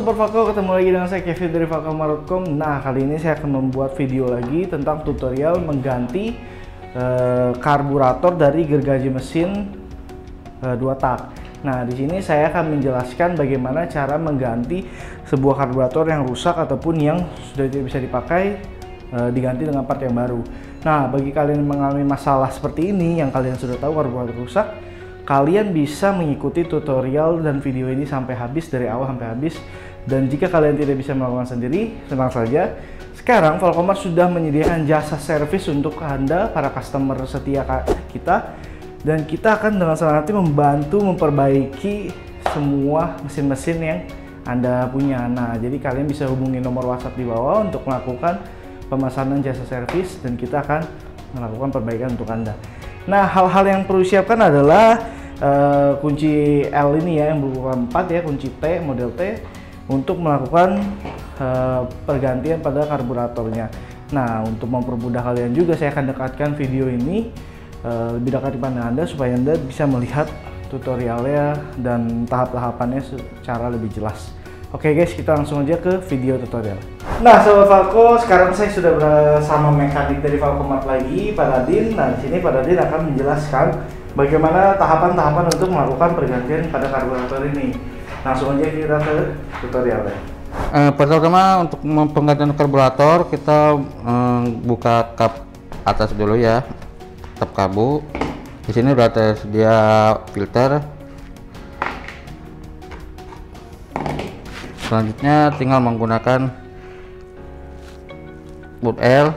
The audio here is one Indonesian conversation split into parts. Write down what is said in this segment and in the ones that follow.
Sobat Valco, ketemu lagi dengan saya Kevin dari VALCOMART.com. Nah, kali ini saya akan membuat video lagi tentang tutorial mengganti karburator dari gergaji mesin 2 tak. Nah, di sini saya akan menjelaskan bagaimana cara mengganti sebuah karburator yang rusak ataupun yang sudah tidak bisa dipakai, diganti dengan part yang baru. Nah, bagi kalian yang mengalami masalah seperti ini, yang kalian sudah tahu karburator rusak, kalian bisa mengikuti tutorial dan video ini sampai habis, dari awal sampai habis. Dan jika kalian tidak bisa melakukan sendiri, tenang saja. Sekarang VALCOMART sudah menyediakan jasa servis untuk Anda, para customer setia kita. Dan kita akan dengan senang hati membantu memperbaiki semua mesin-mesin yang Anda punya. Nah, jadi kalian bisa hubungi nomor WhatsApp di bawah untuk melakukan pemesanan jasa servis, dan kita akan melakukan perbaikan untuk Anda. Nah, hal-hal yang perlu disiapkan adalah kunci L ini ya, yang berukuran 4 ya, kunci T, model T, untuk melakukan pergantian pada karburatornya. Nah, untuk mempermudah kalian juga, saya akan dekatkan video ini lebih dekat di pandang Anda supaya Anda bisa melihat tutorialnya dan tahap-tahapannya secara lebih jelas. Oke guys, kita langsung aja ke video tutorial. Nah, Sobat Valco, sekarang saya sudah bersama mekanik dari VALCOMART lagi, Pak Radin. Nah, di sini Pak Radin akan menjelaskan bagaimana tahapan-tahapan untuk melakukan pergantian pada karburator ini. Langsung aja kita ke tutorialnya. Pertama, untuk penggantian karburator, kita buka kap atas dulu ya, kap karbu. Di sini udah tersedia filter. Selanjutnya tinggal menggunakan boot L.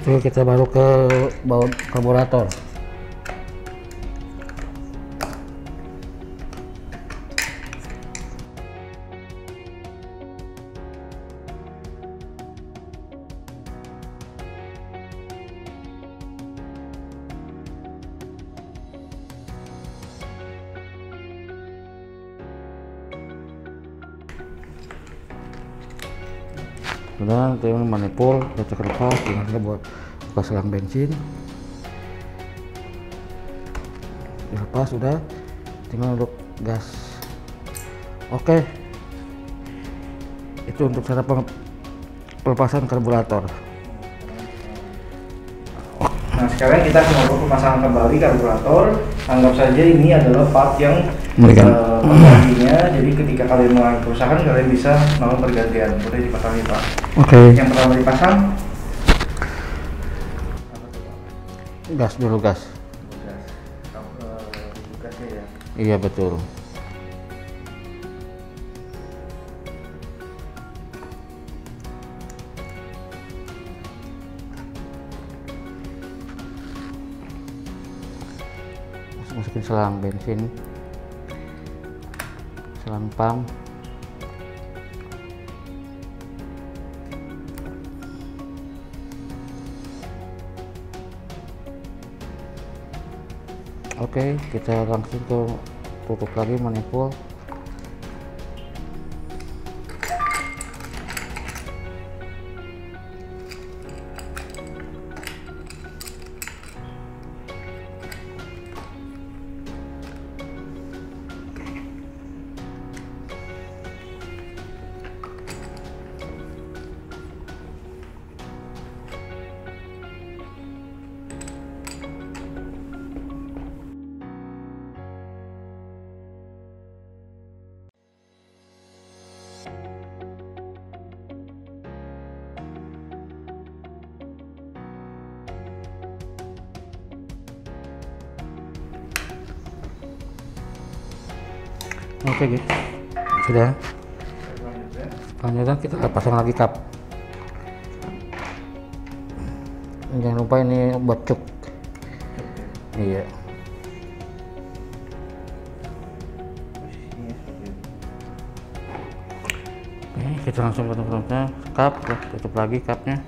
Oke, kita baru ke baut karburator. Kemudian kita manifold, kita lepas, tinggal buat buka selang bensin, dilepas sudah, tinggal untuk gas. Oke, itu untuk cara pelepasan karburator. Nah, sekarang kita akan melakukan pemasangan kembali karburator. Anggap saja ini adalah part yang penggantinya. Jadi ketika kalian mengalami kerusakan, kalian bisa melakukan pergantian. Boleh dipasang nih, Pak. Oke. Yang pertama dipasang gas dulu, gas. Gasnya ya. Iya betul. Masukin selang bensin, selang pump. Oke, kita langsung ke tutup lagi manifold. Oke gitu, sudah. Selanjutnya kita pasang lagi kap. Jangan lupa ini buat cuk. Iya. Kita langsung potong-potongnya, kap, tutup lagi kapnya.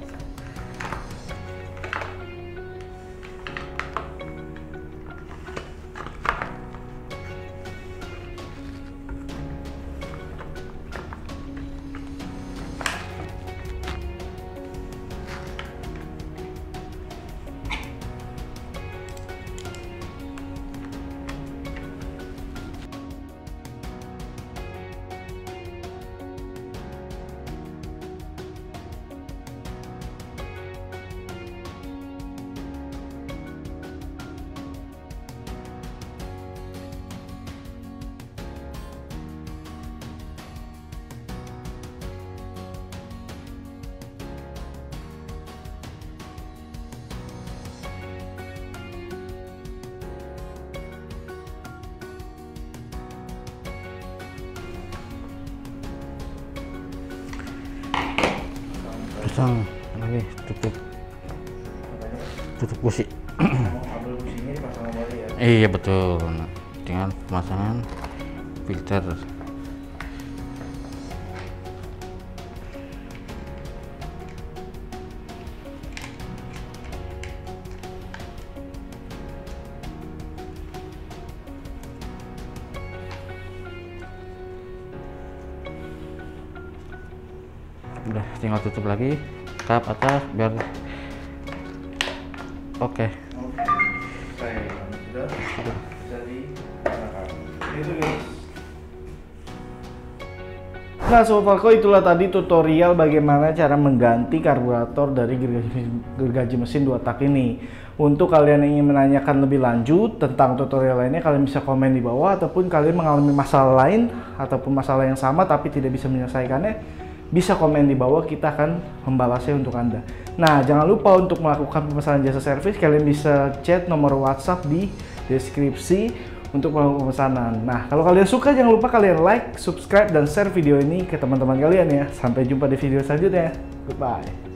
Pasang lagi, tutup busi. Kabel businya dipasang kembali ya? Iya betul. Nah, tinggal pemasangan filter. Udah tinggal tutup lagi kap atas biar oke. Sudah bisa digunakan. Itu guys. Nah Sobat Valco, itulah tadi tutorial bagaimana cara mengganti karburator dari gergaji mesin 2 tak ini. Untuk kalian yang ingin menanyakan lebih lanjut tentang tutorial lainnya, kalian bisa komen di bawah, ataupun kalian mengalami masalah lain ataupun masalah yang sama tapi tidak bisa menyelesaikannya, bisa komen di bawah, kita akan membalasnya untuk Anda. Nah, jangan lupa untuk melakukan pemesanan jasa servis, kalian bisa chat nomor WhatsApp di deskripsi untuk melakukan pemesanan. Nah, kalau kalian suka, jangan lupa kalian like, subscribe, dan share video ini ke teman-teman kalian ya. Sampai jumpa di video selanjutnya. Goodbye.